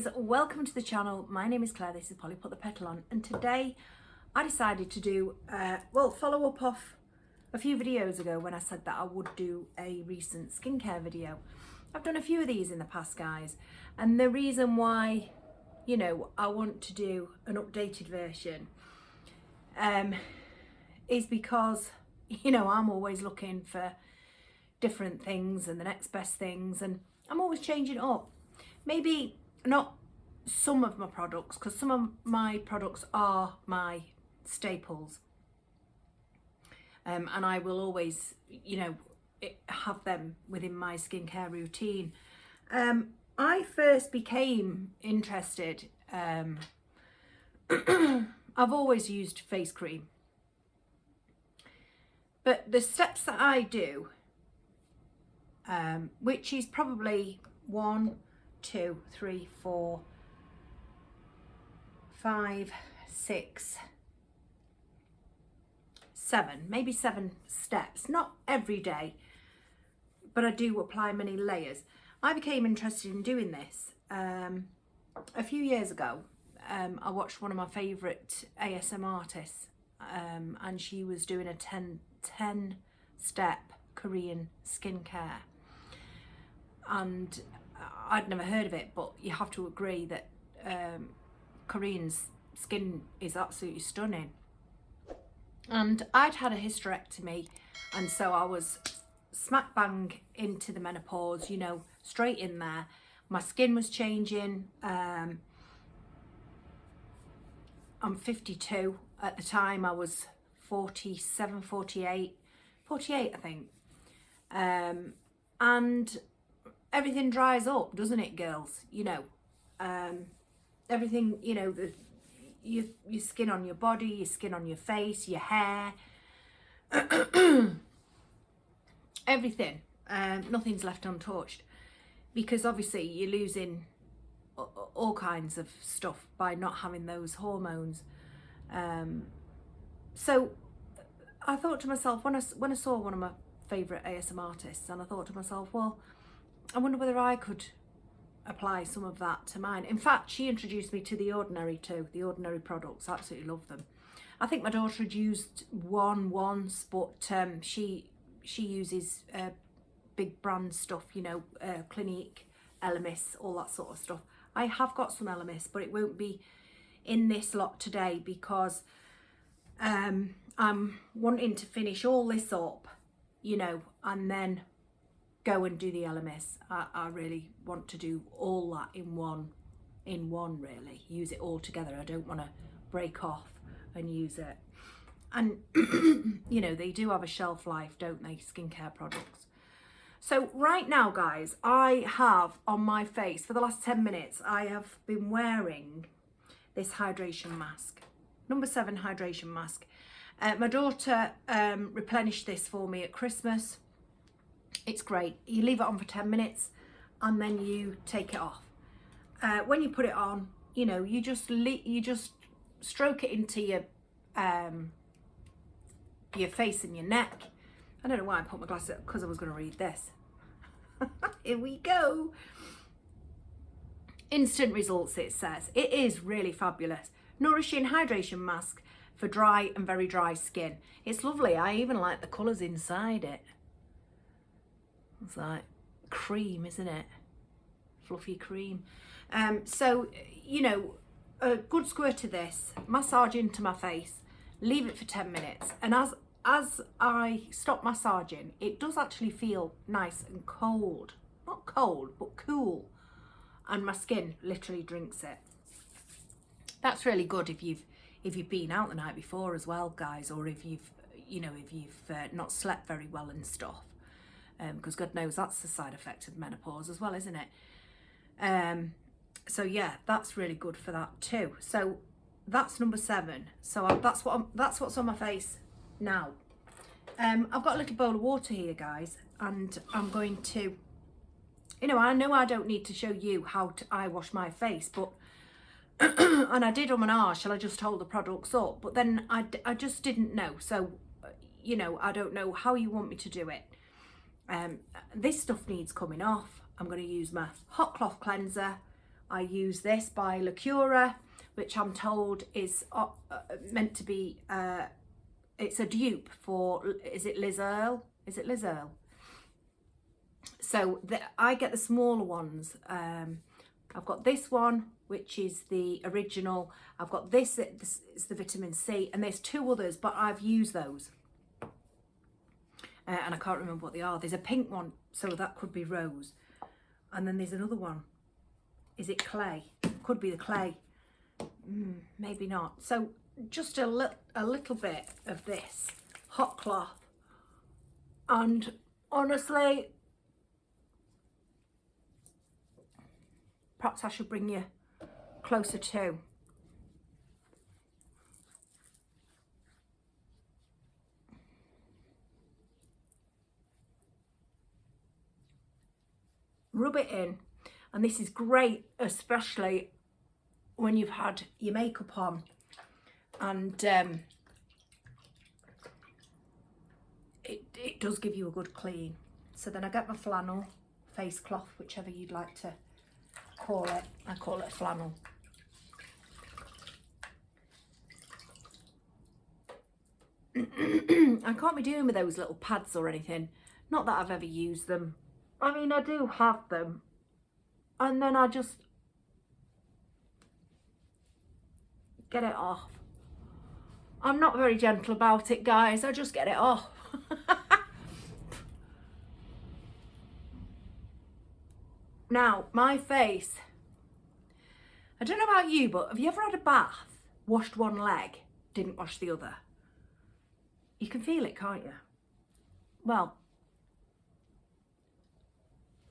guys, welcome to the channel. My name is Claire, this is Polly Put the Petal on, and today I decided to do, follow up off a few videos ago when I said that I would do a recent skincare video. I've done a few of these in the past, guys, and the reason why, I want to do an updated version is because, I'm always looking for different things and the next best things, and I'm always changing it up. Maybe not some of my products, because some of my products are my staples, and I will always, have them within my skincare routine. I first became interested, I've always used face cream, but the steps that I do, which is probably 1, 2, 3, 4, 5, 6, 7, maybe 7 steps, not every day, but I do apply many layers. I became interested in doing this a few years ago. I watched one of my favourite ASM artists, and she was doing a 10 step Korean skincare, and I'd never heard of it, but you have to agree that Korean's skin is absolutely stunning. And I'd had a hysterectomy, and so I was smack bang into the menopause, straight in there. My skin was changing. I'm 52. At the time I was 47, 48 I think. And everything dries up, doesn't it, girls? Everything, your skin on your body, your skin on your face, your hair, everything. Nothing's left untouched, because obviously you're losing all kinds of stuff by not having those hormones. So I thought to myself, when I saw one of my favourite ASM artists, and I thought to myself, well, I wonder whether I could apply some of that to mine. In fact, she introduced me to the Ordinary too, the Ordinary products. I absolutely love them. I think my daughter had used one once, but she uses big brand stuff, Clinique, Elemis, all that sort of stuff. I have got some Elemis, but it won't be in this lot today, because I'm wanting to finish all this up, and then go and do the Elemis. I really want to do all that in one really, use it all together. I don't want to break off and use it. And they do have a shelf life, don't they, skincare products. So right now, guys, I have on my face for the last 10 minutes, I have been wearing this hydration mask, number 7 hydration mask. My daughter replenished this for me at Christmas. It's great. You leave it on for 10 minutes and then you take it off. When you put it on, you just stroke it into your face and your neck. I don't know why I put my glasses up, because I was going to read this. Here we go. Instant results, it says. It is really fabulous. Nourishing hydration mask for dry and very dry skin. It's lovely. I even like the colours inside it. It's like cream, isn't it? Fluffy cream. So, a good squirt of this, massage into my face, leave it for 10 minutes. And as I stop massaging, it does actually feel nice and cold. Not cold, but cool. And my skin literally drinks it. That's really good if you've been out the night before as well, guys, or if you've not slept very well and stuff. Because God knows that's the side effect of menopause as well, isn't it? So yeah, that's really good for that too. So that's number 7. So that's what's on my face now. I've got a little bowl of water here, guys, and I'm going to, I know I don't need to show you how I wash my face, but and I did and ah, shall I just hold the products up? But then I just didn't know. So I don't know how you want me to do it. This stuff needs coming off. I'm going to use my hot cloth cleanser I use this by Lacura, which I'm told is meant to be, it's a dupe for, is it Liz Earle? Is it Liz Earle? So I get the smaller ones. I've got this one, which is the original. I've got this is the vitamin C, and there's 2 others, but I've used those. And I can't remember what they are. There's a pink one, so that could be rose. And then there's another one. Is it clay? Could be the clay. Maybe not. So just a little bit of this hot cloth. And honestly, perhaps I should bring you closer to. Rub it in, and this is great, especially when you've had your makeup on, and it does give you a good clean. So then I get my flannel face cloth, whichever you'd like to call it. I call it a flannel. I can't be doing with those little pads or anything. Not that I've ever used them. I mean, I do have them, and then I just get it off. I'm not very gentle about it, guys. I just get it off. Now, my face, I don't know about you, but have you ever had a bath, washed one leg, didn't wash the other? You can feel it, can't you? Well,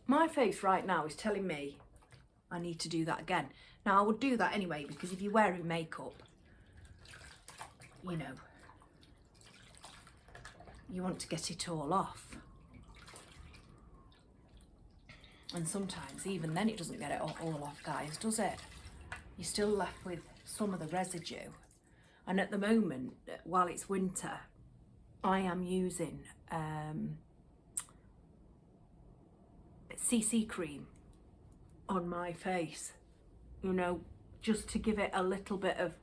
my face right now is telling me I need to do that again. Now, I would do that anyway, because if you're wearing makeup, you know, you want to get it all off. And sometimes, even then, it doesn't get it all off, guys, does it? You're still left with some of the residue. And at the moment, while it's winter, I am using CC cream on my face, you know, just to give it a little bit of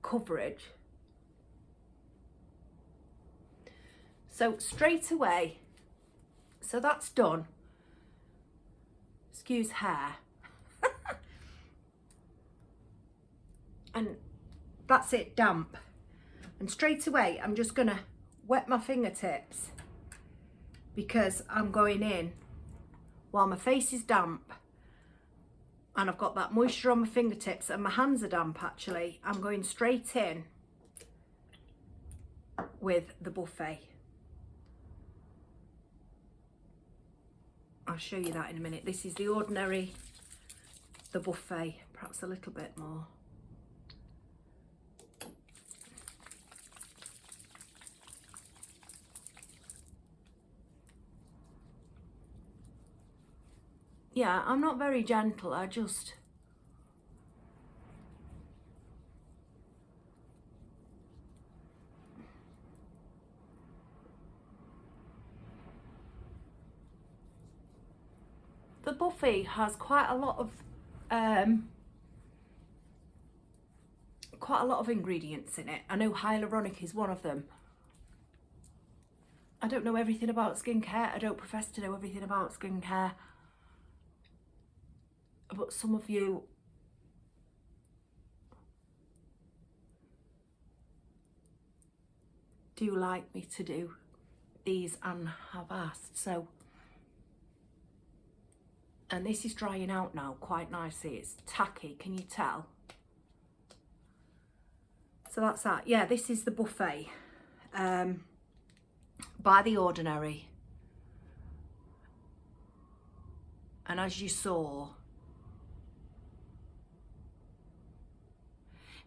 coverage. So straight away, so that's done. Excuse hair. And that's it, damp. And straight away, I'm just gonna wet my fingertips, because I'm going in while my face is damp and I've got that moisture on my fingertips, and my hands are damp actually. I'm going straight in with the buffet. I'll show you that in a minute. This is the ordinary, the buffet, perhaps a little bit more. Yeah, I'm not very gentle, I just... The buffet has quite a lot of ingredients in it. I know hyaluronic is one of them. I don't know everything about skincare. I don't profess to know everything about skincare. But some of you do like me to do these and have asked. So, and this is drying out now quite nicely. It's tacky, can you tell? So that's that. Yeah, this is the buffet by The Ordinary. And as you saw,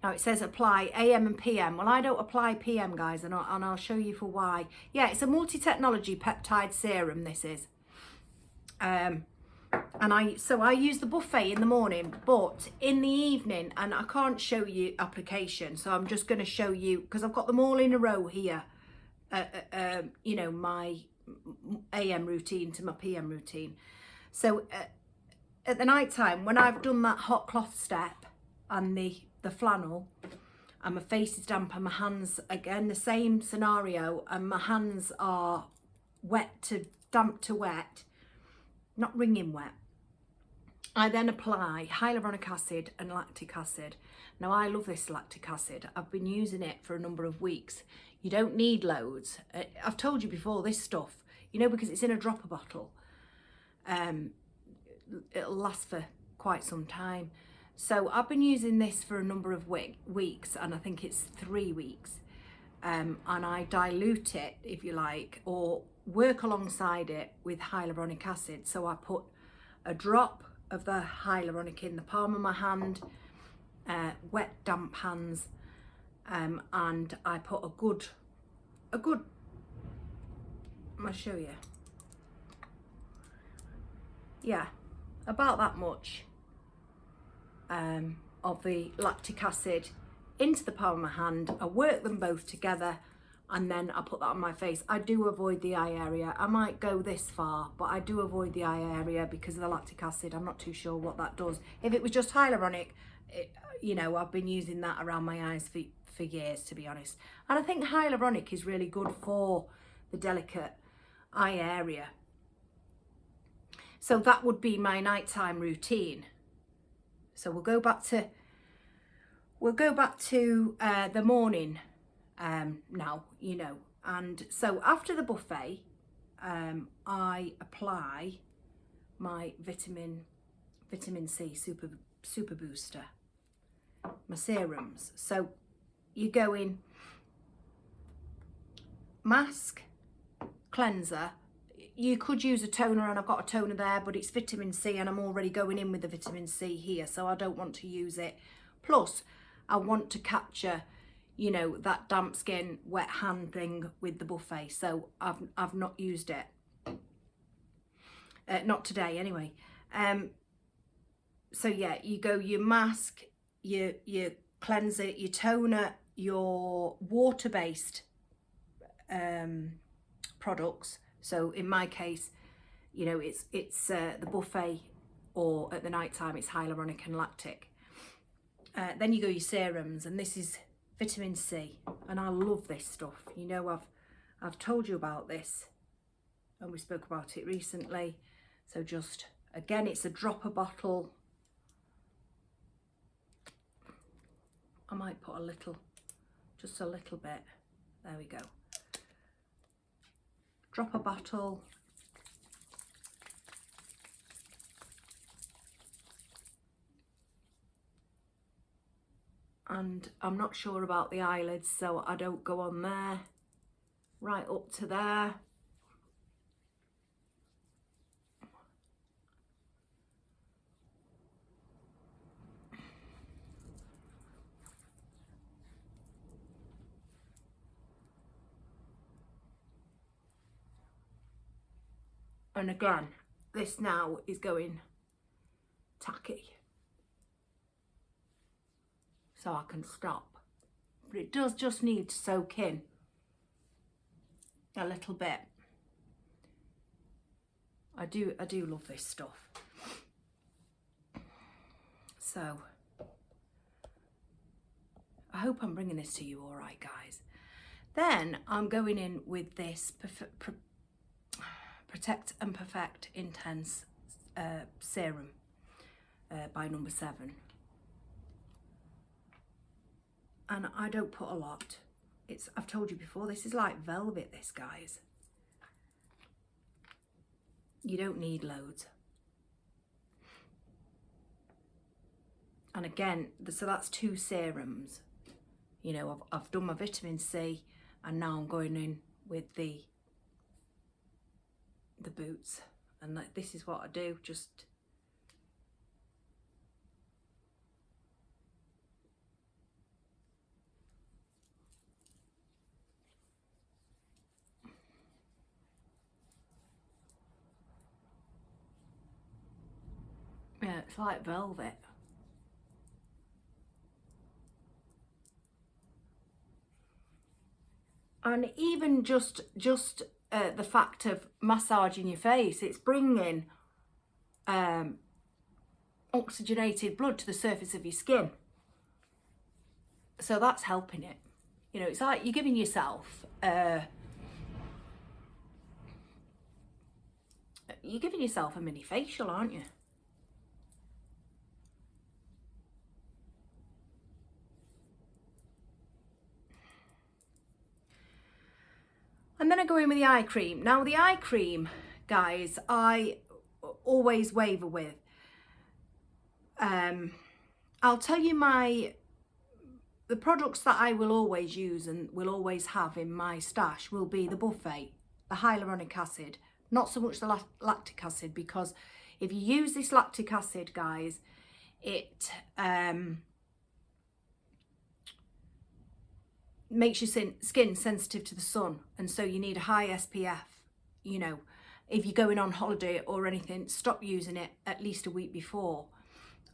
now it says apply AM and PM. Well, I don't apply PM, guys, and I'll show you for why. Yeah, it's a multi-technology peptide serum, this is. And I use the buffet in the morning, but in the evening, and I can't show you application, so I'm just going to show you, because I've got them all in a row here, you know, my AM routine to my PM routine. So at the night time, when I've done that hot cloth step and the flannel, and my face is damp and my hands, again, the same scenario, and my hands are damp to wet, not wringing wet, I then apply hyaluronic acid and lactic acid. Now, I love this lactic acid. I've been using it for a number of weeks. You don't need loads. I've told you before, this stuff, you know, because it's in a dropper bottle, it'll last for quite some time. So I've been using this for a number of weeks, and I think it's 3 weeks. And I dilute it, if you like, or work alongside it with hyaluronic acid. So I put a drop of the hyaluronic in the palm of my hand, wet damp hands, and I put a good, I'll show you, yeah, about that much of the lactic acid into the palm of my hand. I work them both together, and then I put that on my face. I do avoid the eye area. I might go this far, but I do avoid the eye area because of the lactic acid. I'm not too sure what that does. If it was just hyaluronic, you know, I've been using that around my eyes for years, to be honest. And I think hyaluronic is really good for the delicate eye area. So that would be my nighttime routine. So we'll go back to the morning now, you know. And so after the buffet, I apply my vitamin C super booster, my serums. So you go in mask, cleanser. You could use a toner, and I've got a toner there, but it's vitamin C, and I'm already going in with the vitamin C here, so I don't want to use it. Plus, I want to capture, you know, that damp skin, wet hand thing with the buffet, so I've not used it. Not today, anyway. So yeah, you go your mask, your cleanser, your toner, your water-based products. So in my case, you know, it's the buffet, or at the night time it's hyaluronic and lactic. Then you go your serums, and this is vitamin C, and I love this stuff. You know, I've told you about this, and we spoke about it recently. So just, again, it's a dropper bottle. I might put just a little bit. There we go. Dropper bottle. And I'm not sure about the eyelids, so I don't go on there, right up to there. And again, this now is going tacky, so I can stop. But it does just need to soak in a little bit. I do love this stuff. So I hope I'm bringing this to you all right, guys. Then I'm going in with this Protect and Perfect Intense Serum by number 7. And I don't put a lot. I've told you before, this is like velvet, this, guys. You don't need loads. And again, so that's 2 serums. You know, I've done my vitamin C, and now I'm going in with the boots, and this is what I do. Just yeah, it's like velvet. And even just the fact of massaging your face, it's bringing oxygenated blood to the surface of your skin. So that's helping it. You know, it's like you're giving yourself a mini facial, aren't you? And then I go in with the eye cream. Now the eye cream, guys, I always waver with. I'll tell you the products that I will always use and will always have in my stash will be the Buffet, the hyaluronic acid, not so much the lactic acid, because if you use this lactic acid, guys, it makes your skin sensitive to the sun, and so you need a high SPF. You know, if you're going on holiday or anything, stop using it at least a week before.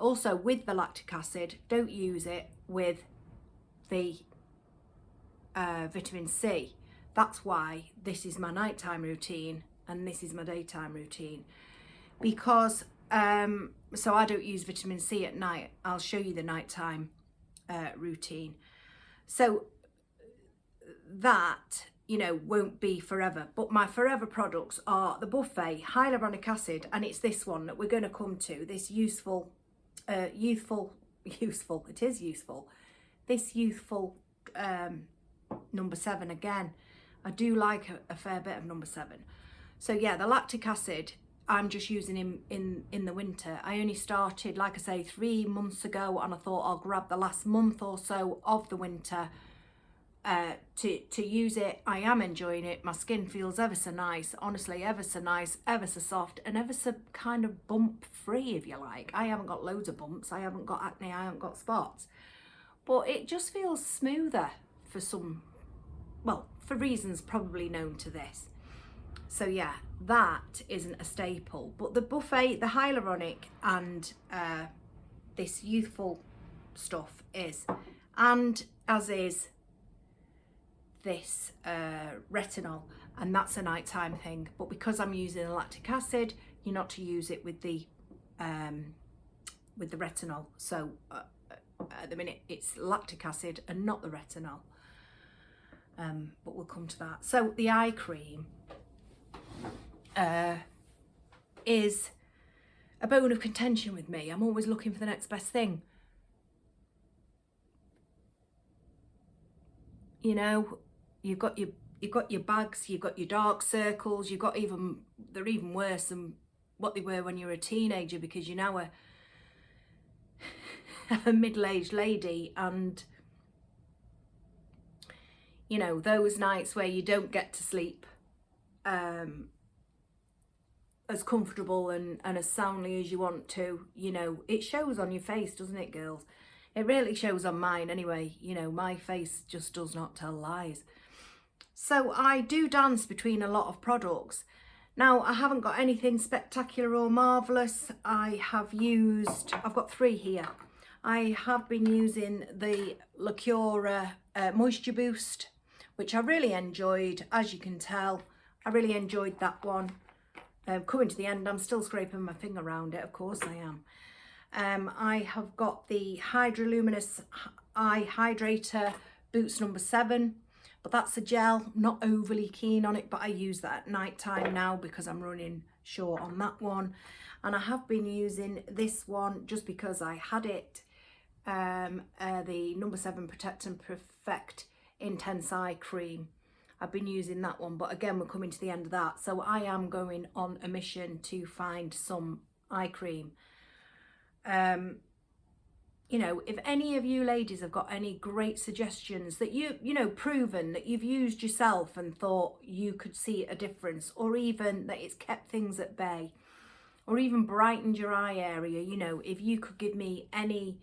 Also, with the lactic acid, don't use it with the vitamin C. That's why this is my nighttime routine and this is my daytime routine, because so I don't use vitamin C at night. I'll show you the nighttime routine. So that, you know, won't be forever, but my forever products are the Buffet hyaluronic acid, and it's this one that we're going to come to, this youthful number 7. Again, I do like a fair bit of number 7. So yeah, the lactic acid I'm just using in the winter. I only started, like I say, 3 months ago, and I thought I'll grab the last month or so of the winter to use it. I am enjoying it. My skin feels ever so nice, honestly, ever so nice, ever so soft, and ever so kind of bump free, if you like. I haven't got loads of bumps, I haven't got acne, I haven't got spots, but it just feels smoother for some, well, for reasons probably known to this. So yeah, that isn't a staple, but the Buffet, the hyaluronic, and this youthful stuff is, and as is this retinol, and that's a nighttime thing. But because I'm using the lactic acid, you're not to use it with the retinol. So at the minute it's lactic acid and not the retinol, but we'll come to that. So the eye cream is a bone of contention with me. I'm always looking for the next best thing. You know, you've got your bags, you've got your dark circles, you've got they're even worse than what they were when you were a teenager, because you're now a middle-aged lady, and you know, those nights where you don't get to sleep as comfortable and as soundly as you want to, you know, it shows on your face, doesn't it, girls? It really shows on mine anyway. You know, my face just does not tell lies. So I do dance between a lot of products. Now, I haven't got anything spectacular or marvellous. I've got 3 here. I have been using the Lacura Moisture Boost, which I really enjoyed, as you can tell. I really enjoyed that one. Coming to the end, I'm still scraping my finger around it, of course I am. I have got the Hydroluminous Eye Hydrator Boots number 7, but that's a gel. Not overly keen on it, but I use that at night time now because I'm running short on that one. And I have been using this one just because I had it, the number 7 Protect and Perfect Intense Eye Cream. I've been using that one, but again, we're coming to the end of that. So I am going on a mission to find some eye cream. You know, if any of you ladies have got any great suggestions that you know, proven that you've used yourself and thought you could see a difference, or even that it's kept things at bay, or even brightened your eye area, you know, if you could give me any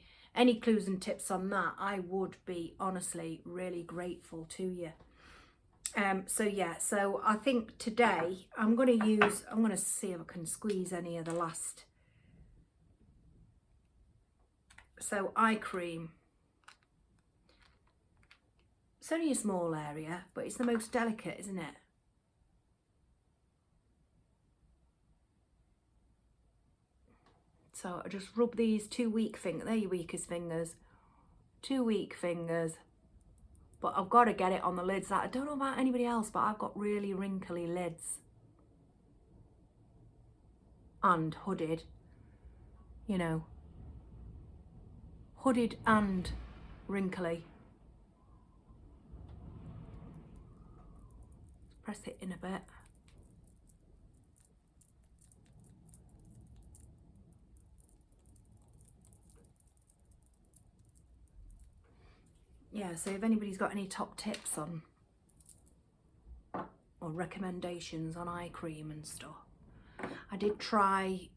clues and tips on that, I would be honestly really grateful to you. So yeah, so I think today I'm going to see if I can squeeze any of the last. So eye cream, it's only a small area, but it's the most delicate, isn't it? So I just rub these 2 weak fingers, they're your weakest fingers, 2 weak fingers. But I've got to get it on the lids. I don't know about anybody else, but I've got really wrinkly lids. And hooded, you know, hooded and wrinkly. Press it in a bit. Yeah, so if anybody's got any top tips on or recommendations on eye cream and stuff. I did try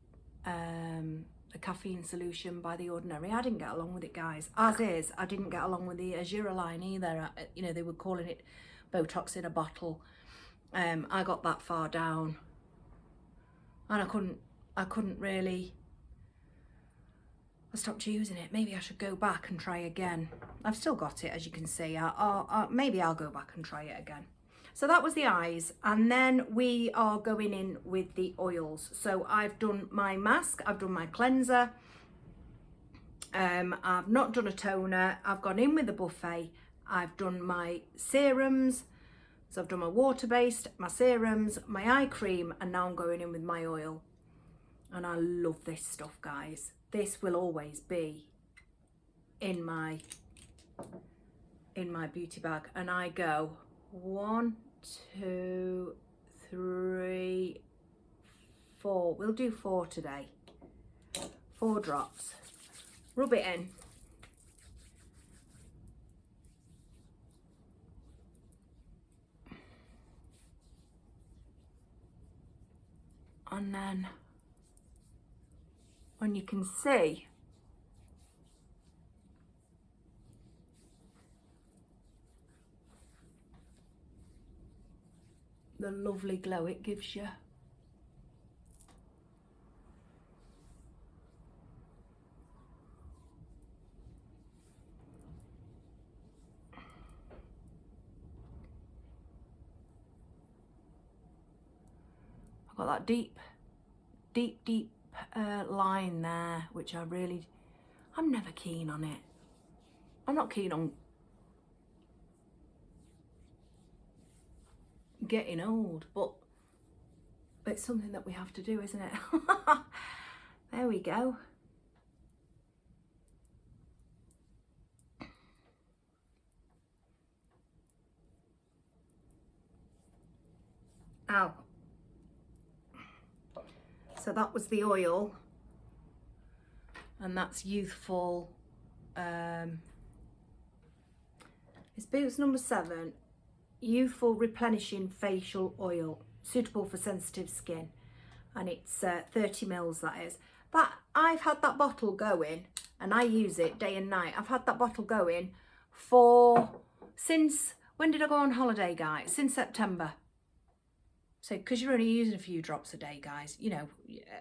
the caffeine solution by The Ordinary. I didn't get along with it, guys. As is, I didn't get along with the Azura line either. You know, they were calling it Botox in a bottle. I got that far down and I couldn't really, I stopped using it. Maybe I should go back and try again. I've still got it, as you can see. Maybe I'll go back and try it again. So that was the eyes, and then we are going in with the oils. So I've done my mask, I've done my cleanser, I've not done a toner, I've gone in with the buffet, I've done my serums, so I've done my water-based, my serums, my eye cream, and now I'm going in with my oil. And I love this stuff, guys. This will always be in my beauty bag, and I go 1, 2, 3, 4. We'll do 4 today. 4 drops. Rub it in. And then, when you can see, the lovely glow it gives you. I've got that deep line there, which I'm never keen on it. I'm not keen on getting old, but it's something that we have to do, isn't it? There we go. Ow. So that was the oil, and that's Youthful. It's Boots number 7. Youthful Replenishing Facial Oil, suitable for sensitive skin, and it's 30 mils, that is. That I've had that bottle going, and I use it day and night. I've had that bottle going since, when did I go on holiday, guys? Since September. So, because you're only using a few drops a day, guys, you know,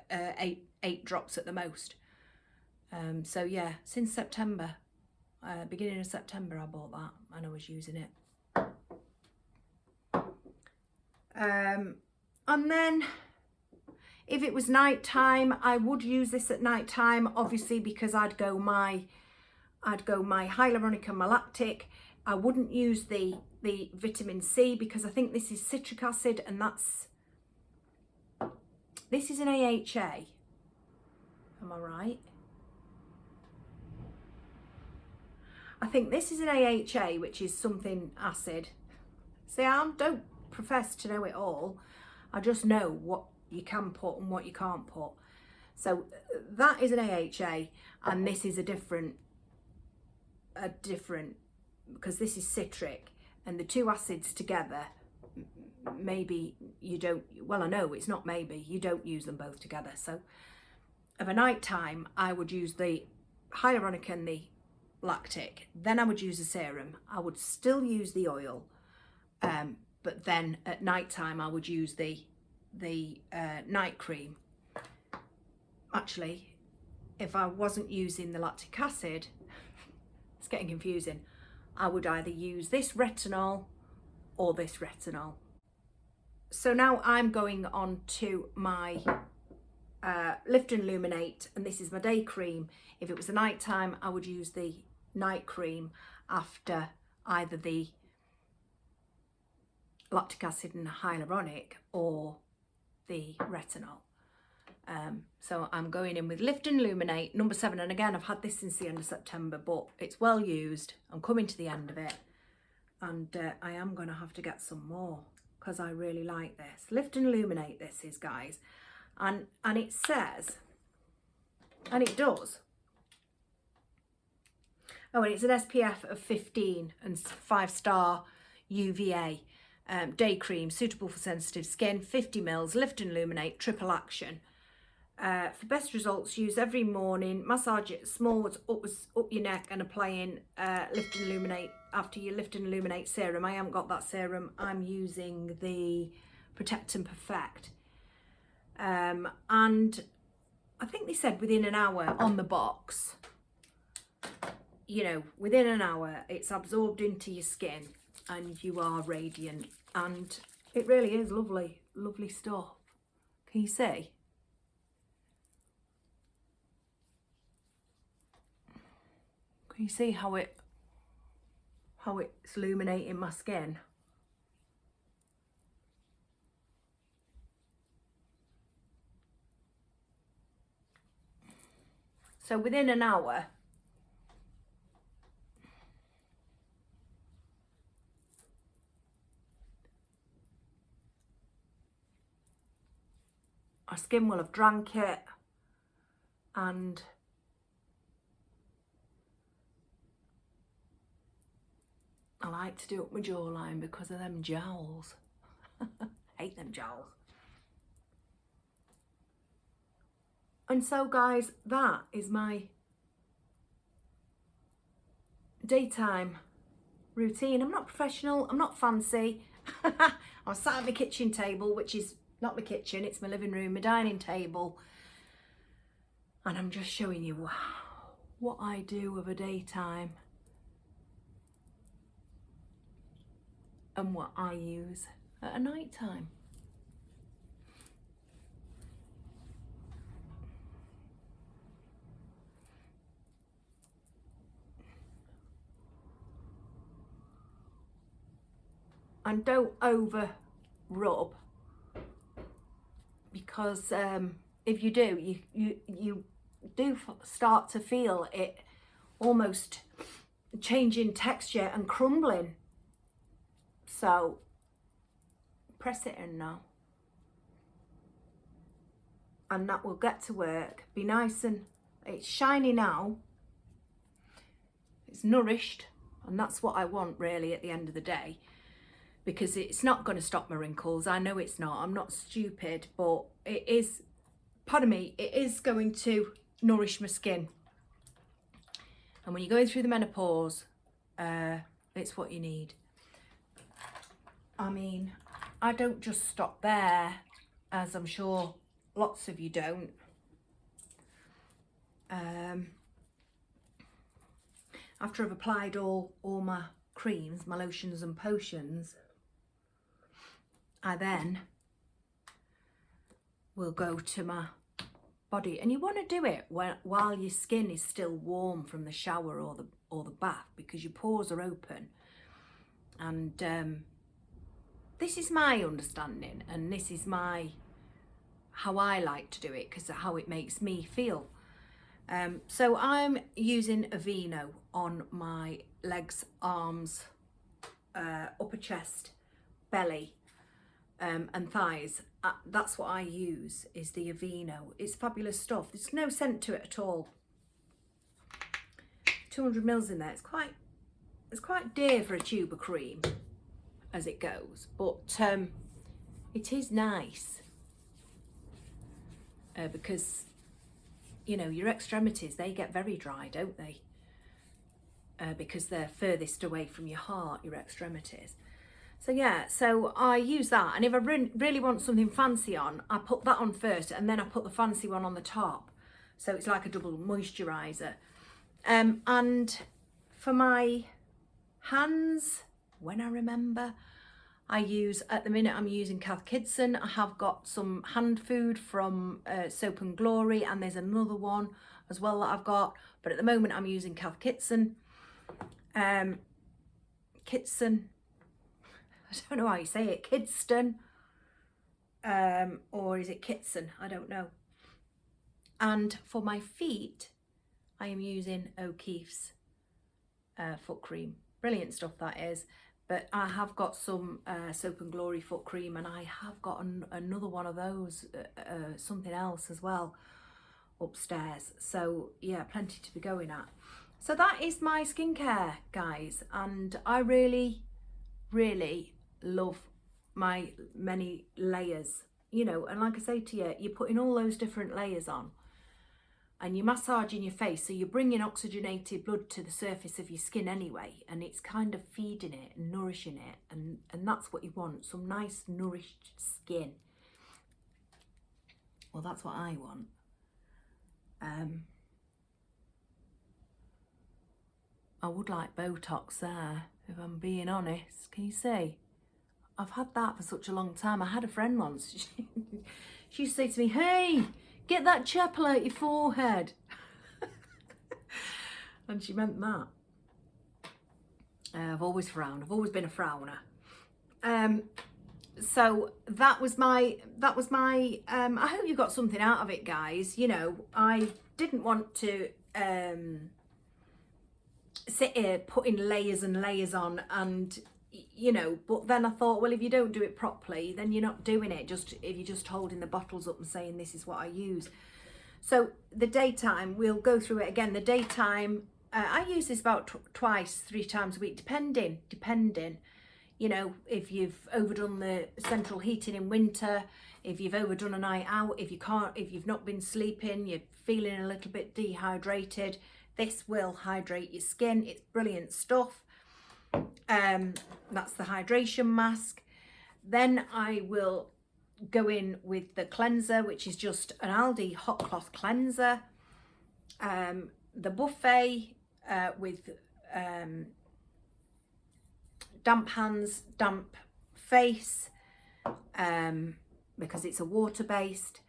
8 drops at the most. So yeah, since September, beginning of September, I bought that and I was using it. And then if it was night time, I would use this at night time, obviously, because I'd go my hyaluronic and my lactic. I wouldn't use the vitamin C because I think this is citric acid, and this is an AHA. Am I right? I think this is an AHA, which is something acid. See, I don't profess to know it all. I just know what you can put and what you can't put. So that is an AHA, and this is a different, because this is citric, and the two acids together, maybe you don't, well, I know it's not maybe, you don't use them both together. So of a night time, I would use the hyaluronic and the lactic, then I would use a serum. I would still use the oil, but then at night time I would use the night cream. Actually, if I wasn't using the lactic acid, it's getting confusing, I would either use this retinol or this retinol. So now I'm going on to my Lift and Illuminate, and this is my day cream. If it was a night time, I would use the night cream after either the lactic acid and hyaluronic or the retinol. So I'm going in with Lift and Illuminate number 7, and again I've had this since the end of September, but it's well used. I'm coming to the end of it, and I am going to have to get some more because I really like this. Lift and Illuminate this is, guys, and it says, and it does, oh, and it's an SPF of 15 and 5-star UVA. Day cream suitable for sensitive skin, 50 ml, Lift and Illuminate, triple action. For best results, use every morning, massage it smallwards up your neck and applying Lift and Illuminate after you Lift and Illuminate serum. I haven't got that serum, I'm using the Protect and Perfect. And I think they said within an hour on the box, you know, within an hour it's absorbed into your skin and you are radiant, and it really is lovely, lovely stuff. Can you see? Can you see how it's illuminating my skin? So within an hour, our skin will have drank it, and I like to do up my jawline because of them jowls. Hate them jowls. And so, guys, that is my daytime routine. I'm not professional, I'm not fancy. I'm sat at my kitchen table, which is not my kitchen, it's my living room, my dining table, and I'm just showing you what I do of a daytime and what I use at a night time. And don't over rub, because if you do, you do start to feel it almost changing texture and crumbling. So press it in now, and that will get to work. Be nice, and it's shiny now, it's nourished, and that's what I want really at the end of the day, because it's not going to stop my wrinkles. I know it's not, I'm not stupid, but it is, pardon me, it is going to nourish my skin. And when you're going through the menopause, it's what you need. I mean, I don't just stop there, as I'm sure lots of you don't. After I've applied all my creams, my lotions and potions, I then will go to my body. And you want to do it while your skin is still warm from the shower or the bath, because your pores are open. And this is my understanding, and this is how I like to do it, because of how it makes me feel. So I'm using Aveeno on my legs, arms, upper chest, belly, and thighs. That's what I use, is the Aveeno. It's fabulous stuff. There's no scent to it at all. 200 mils in there. It's quite dear for a tube of cream as it goes, but it is nice because, you know, your extremities, they get very dry, don't they? Because they're furthest away from your heart, your extremities. So yeah, so I use that, and if I really want something fancy on, I put that on first, and then I put the fancy one on the top. So it's like a double moisturiser. And for my hands, when I remember, At the minute, I'm using Cath Kidston. I have got some hand food from Soap and Glory, and there's another one as well that I've got. But at the moment, I'm using Cath Kidston. Kidston. I don't know how you say it. Kidston. Or is it Kidston? I don't know. And for my feet, I am using O'Keeffe's foot cream. Brilliant stuff that is. But I have got some Soap and Glory foot cream, and I have got another one of those, something else as well, upstairs. So yeah, plenty to be going at. So that is my skincare, guys, and I really, really love my many layers, you know. And like I say to you, you're putting all those different layers on, and you're massaging your face, so you're bringing oxygenated blood to the surface of your skin anyway, and it's kind of feeding it and nourishing it, and that's what you want, some nice nourished skin. Well, that's what I want. I would like Botox there, if I'm being honest. Can you see? I've had that for such a long time. I had a friend once, she used to say to me, hey, get that chapel out your forehead. And she meant that. I've always frowned. I've always been a frowner. So that was my, I hope you got something out of it, guys. You know, I didn't want to sit here putting layers and layers on, and you know, but then I thought, well, if you don't do it properly, then you're not doing it. Just if you're just holding the bottles up and saying this is what I use. So the daytime, we'll go through it again. The daytime, I use this about twice, 3 times a week, depending. You know, if you've overdone the central heating in winter, if you've overdone a night out, if you've not been sleeping, you're feeling a little bit dehydrated, this will hydrate your skin. It's brilliant stuff. That's the hydration mask. Then I will go in with the cleanser, which is just an Aldi hot cloth cleanser. The buffet with damp hands, damp face, because it's a water based.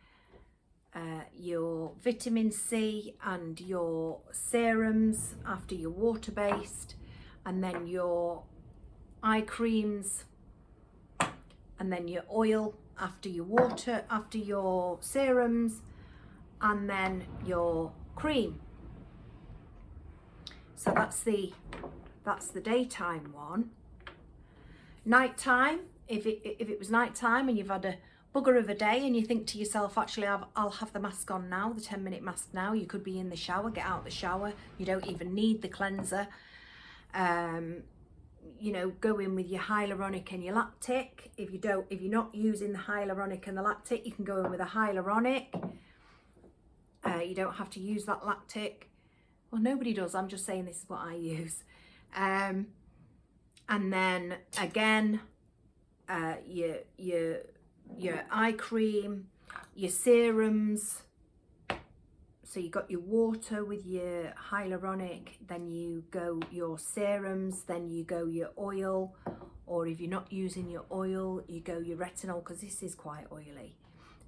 Your vitamin C and your serums after your water based, and then your eye creams, and then your oil after your water, after your serums, and then your cream. So that's the daytime one. Nighttime, if it was nighttime and you've had a bugger of a day and you think to yourself, actually I'll have the mask on now, the 10-minute mask now, you could be in the shower, get out the shower, you don't even need the cleanser. You know, go in with your hyaluronic and your lactic. If you're not using the hyaluronic and the lactic, you can go in with a hyaluronic. You don't have to use that lactic. Well, nobody does. I'm just saying this is what I use. And then again, your eye cream, your serums. So you got your water with your hyaluronic, then you go your serums, then you go your oil, or if you're not using your oil, you go your retinol, because this is quite oily,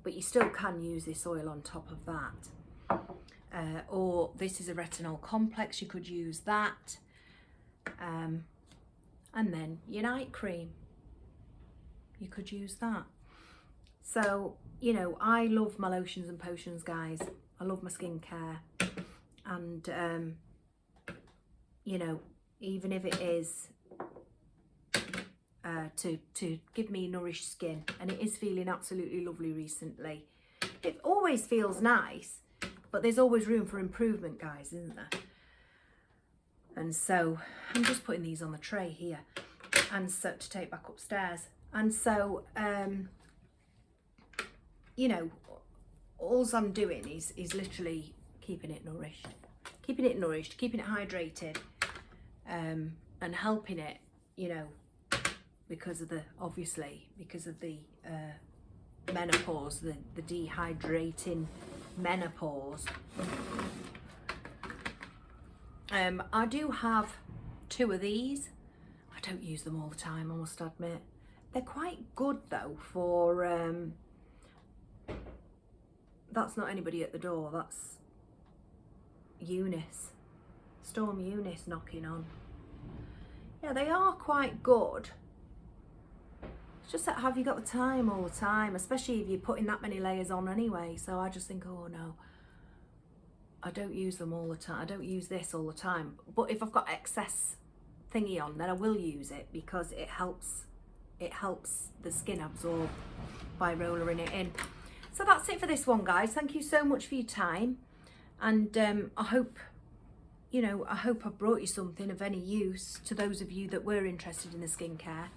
but you still can use this oil on top of that. Or this is a retinol complex, you could use that. And then your night cream, you could use that. So, you know, I love my lotions and potions, guys. I love my skincare, and you know, even if it is to give me nourished skin, and it is feeling absolutely lovely recently. It always feels nice, but there's always room for improvement, guys, isn't there? And so I'm just putting these on the tray here, and so to take back upstairs. And so you know, all I'm doing is literally keeping it nourished, keeping it hydrated, and helping it, you know, because of the menopause, the dehydrating menopause. I do have 2 of these. I don't use them all the time, I must admit. They're quite good though for, that's not anybody at the door, that's Eunice, Storm Eunice knocking on. Yeah, they are quite good. It's just that have you got the time all the time, especially if you're putting that many layers on anyway. So I just think, oh no, I don't use them all the time. I don't use this all the time. But if I've got excess thingy on, then I will use it because it helps the skin absorb by rollering it in. So that's it for this one, guys. Thank you so much for your time, and I hope, you know, I hope I've brought you something of any use to those of you that were interested in the skincare.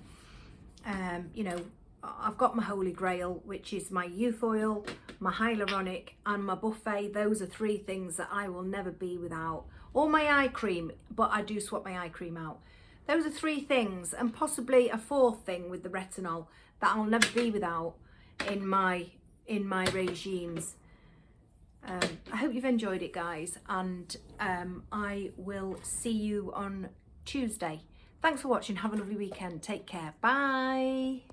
You know, I've got my holy grail, which is my youth oil, my hyaluronic and my buffet. Those are 3 things that I will never be without. Or my eye cream, but I do swap my eye cream out. Those are 3 things, and possibly a 4th thing with the retinol that I'll never be without in my regimes. I hope you've enjoyed it, guys, and I will see you on Tuesday. Thanks for watching. Have a lovely weekend. Take care. Bye.